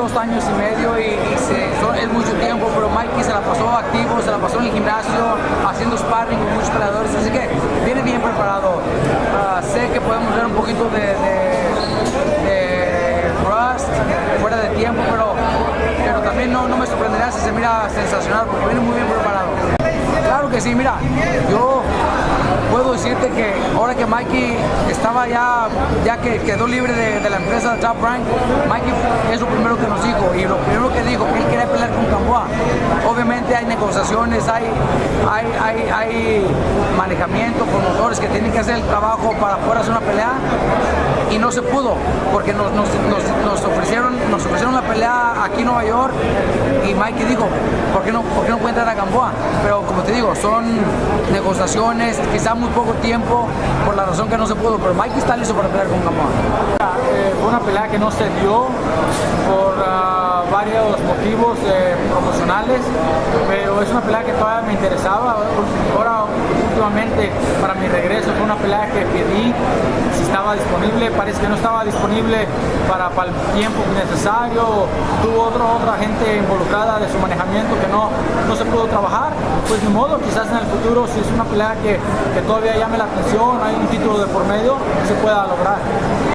2 años y medio es mucho tiempo, pero Mikey se la pasó activo, se la pasó en el gimnasio, haciendo sparring con muchos peleadores, así que viene bien preparado. Sé que podemos ver un poquito de rust fuera de tiempo, pero también no me sorprendería si se mira sensacional, porque viene muy bien preparado. Claro que sí, mira, yo puedo decirte que ahora que Mikey estaba ya que quedó libre de la empresa de Top Rank, Mikey es lo primero que nos dijo, y lo primero que dijo, que él quería pelear con Gamboa. Obviamente hay negociaciones, hay manejamiento, promotores que tienen que hacer el trabajo para poder hacer una pelea, y no se pudo, porque nos ofrecieron la pelea aquí en Nueva York, y Mikey dijo, ¿por qué no puede entrar a Gamboa? Pero como te digo, son negociaciones, quizá muy poco tiempo, por la razón que no se pudo, pero Mikey está listo para pelear con Gamboa. Fue una pelea que no se dio por varios motivos promocionales, pero es una pelea que todavía me interesaba. Ahora, últimamente, para mi regreso, fue una pelea que pedí si estaba disponible. Parece que no estaba disponible para el tiempo necesario. Tuvo otra gente involucrada de su manejamiento que no se pudo trabajar. Pues ni modo, quizás en el futuro, si es una pelea que todavía llame la atención, hay un título de por medio, se pueda lograr.